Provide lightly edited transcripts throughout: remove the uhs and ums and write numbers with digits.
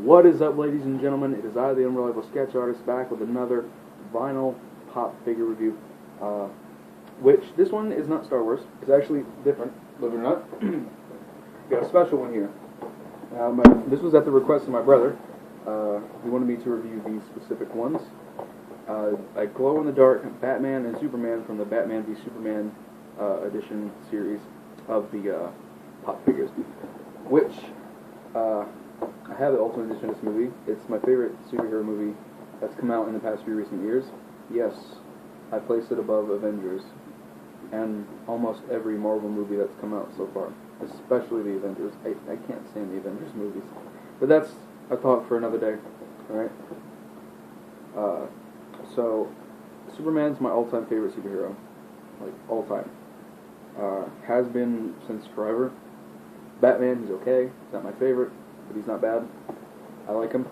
What is up, ladies and gentlemen? It is I, the Unreliable Sketch Artist, back with another vinyl pop figure review. Which, this one is not Star Wars. It's actually different, believe it or not. Got a special one here. This was at the request of my brother. He wanted me to review these specific ones. A glow-in-the-dark Batman and Superman from the Batman v Superman edition series of the pop figures. Which, I have the Ultimate Edition of this movie. It's my favorite superhero movie that's come out in the past few recent years. Yes, I place it above Avengers and almost every Marvel movie that's come out so far, especially the Avengers. I can't stand the Avengers movies. But that's a thought for another day, alright? So, Superman's my all-time favorite superhero. Like, all-time. Has been since forever. Batman, he's okay. He's not my favorite, but he's not bad. I like him.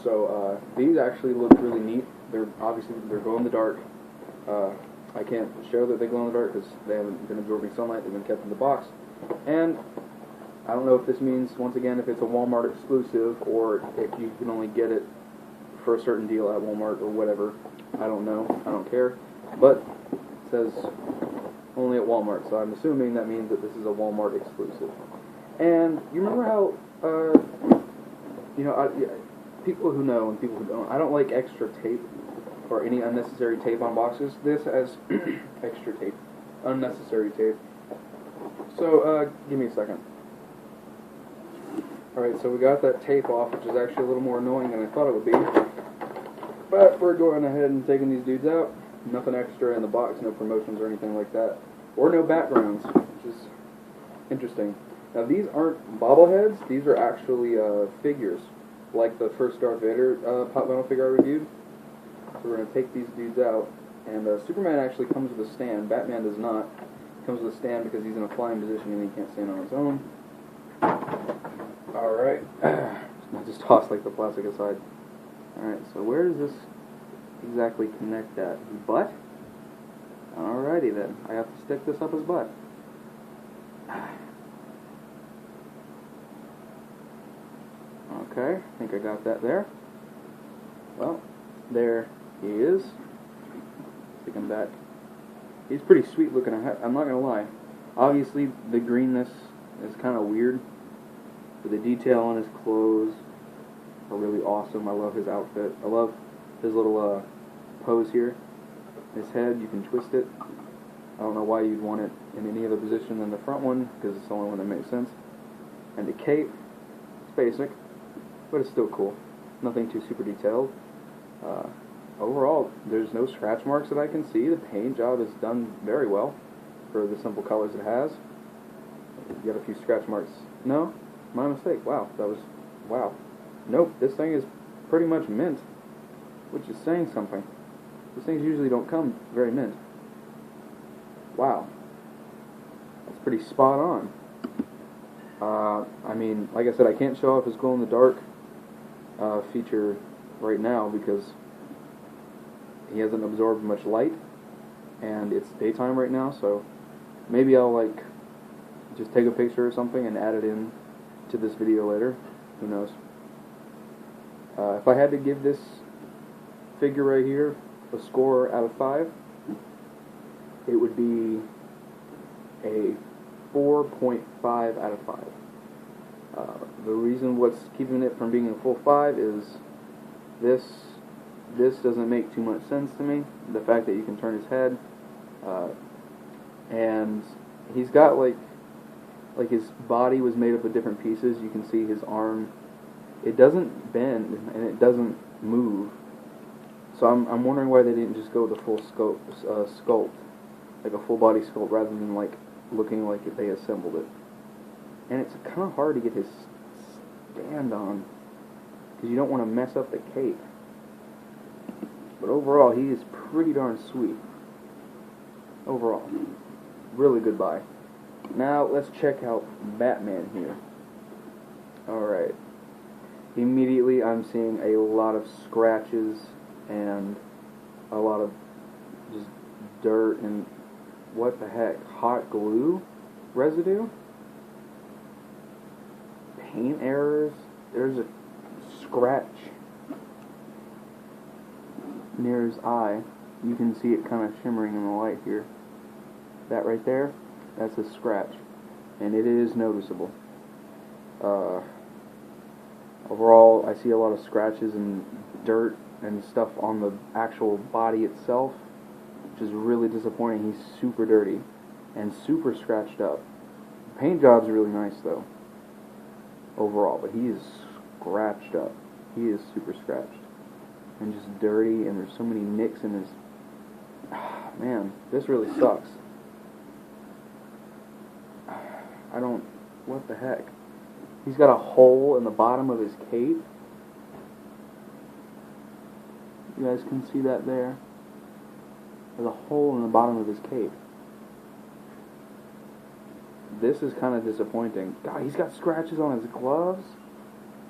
So, these actually look really neat. They're glow in the dark. I can't show that they glow in the dark because they haven't been absorbing sunlight. They've been kept in the box. And I don't know if this means, once again, if it's a Walmart exclusive or if you can only get it for a certain deal at Walmart or whatever. I don't know. I don't care. But it says only at Walmart, so I'm assuming that means that this is a Walmart exclusive. And you remember how, people who know and people who don't, I don't like extra tape or any unnecessary tape on boxes. This has extra tape, unnecessary tape. So, give me a second. Alright, so we got that tape off, which is actually a little more annoying than I thought it would be. But we're going ahead and taking these dudes out. Nothing extra in the box, no promotions or anything like that. Or no backgrounds, which is interesting. Now, these aren't bobbleheads. These are actually figures, like the first Darth Vader pop vinyl figure I reviewed. So we're going to take these dudes out. And Superman actually comes with a stand. Batman does not. He comes with a stand because he's in a flying position and he can't stand on his own. Alright. I'll just toss like the plastic aside. Alright, so where does this exactly connect at? Butt? Alrighty then. I have to stick this up his butt. Okay, I think I got that there. Well, there he is. Stick him back. He's pretty sweet looking, I'm not gonna lie. Obviously, the greenness is kind of weird. But the detail on his clothes are really awesome. I love his outfit. I love his little pose here. His head, you can twist it. I don't know why you'd want it in any other position than the front one, because it's the only one that makes sense. And the cape, it's basic, but it's still cool. Nothing too super detailed. Overall, there's no scratch marks that I can see. The paint job is done very well for the simple colors it has. You got a few scratch marks. No? My mistake. Wow, wow. Nope, this thing is pretty much mint, which is saying something. These things usually don't come very mint. Wow. That's pretty spot on. I mean, like I said, I can't show off his glow-in-the-dark feature right now because he hasn't absorbed much light, and it's daytime right now, so maybe I'll, just take a picture or something and add it in to this video later. Who knows? If I had to give this figure right here a score out of 5, it would be a 4.5 out of 5. The reason what's keeping it from being a full 5 is this doesn't make too much sense to me. The fact that you can turn his head, and he's got like his body was made up of different pieces. You can see his arm. It doesn't bend and it doesn't move. So I'm wondering why they didn't just go with the full sculpt, like a full body sculpt, rather than looking like they assembled it. And it's kind of hard to get his stand on because you don't want to mess up the cape. But overall, he is pretty darn sweet. Overall, really good buy. Now let's check out Batman here. Alright. Immediately I'm seeing a lot of scratches and a lot of just dirt and what the heck, hot glue residue? Paint errors. There's a scratch near his eye. You can see it kind of shimmering in the light here. That right there, that's a scratch, and it is noticeable. Overall, I see a lot of scratches and dirt and stuff on the actual body itself, which is really disappointing. He's super dirty and super scratched up. The paint job's really nice though, overall, but he is scratched up. He is super scratched and just dirty, and there's so many nicks in his... Man, this really sucks. I don't... What the heck? He's got a hole in the bottom of his cape. You guys can see that there. There's a hole in the bottom of his cape. This is kind of disappointing. God, he's got scratches on his gloves.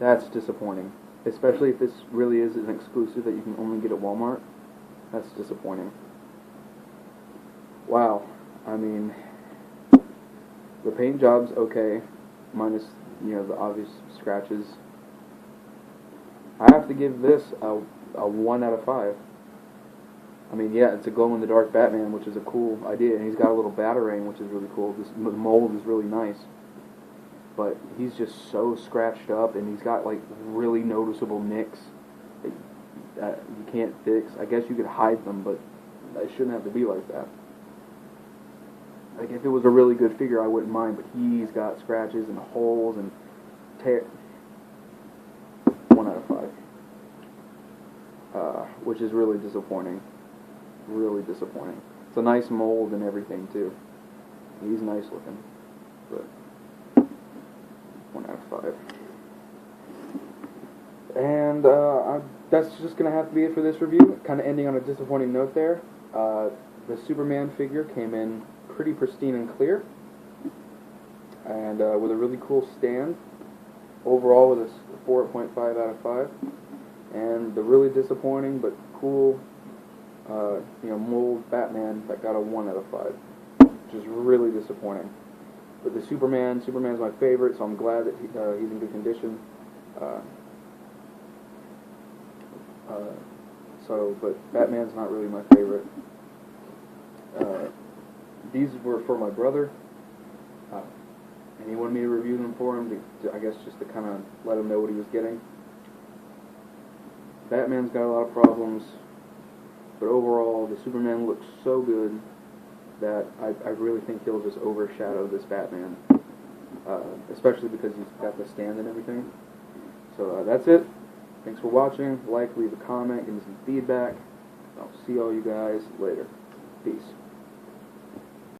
That's disappointing. Especially if this really is an exclusive that you can only get at Walmart. That's disappointing. Wow. I mean, the paint job's okay, minus, you know, the obvious scratches. I have to give this a 1 out of 5. I mean, yeah, it's a glow-in-the-dark Batman, which is a cool idea, and he's got a little batarang, which is really cool. This mold is really nice. But he's just so scratched up, and he's got, like, really noticeable nicks that you can't fix. I guess you could hide them, but it shouldn't have to be like that. Like, if it was a really good figure, I wouldn't mind, but he's got scratches and holes and tear. 1 out of 5. Which is really disappointing. Really disappointing. It's a nice mold and everything, too. He's nice looking, but 1 out of 5. And that's just going to have to be it for this review. Kind of ending on a disappointing note there. The Superman figure came in pretty pristine and clear, and with a really cool stand. Overall, with a 4.5 out of 5. And the really disappointing but cool, you know, mold Batman that got a 1 out of 5, which is really disappointing. But the Superman's my favorite, so I'm glad that he's in good condition. But Batman's not really my favorite. These were for my brother, and he wanted me to review them for him, I guess just to kind of let him know what he was getting. Batman's got a lot of problems, but overall, the Superman looks so good that I really think he'll just overshadow this Batman, especially because he's got the stand and everything. So that's it. Thanks for watching. Like, leave a comment, give me some feedback. I'll see all you guys later. Peace.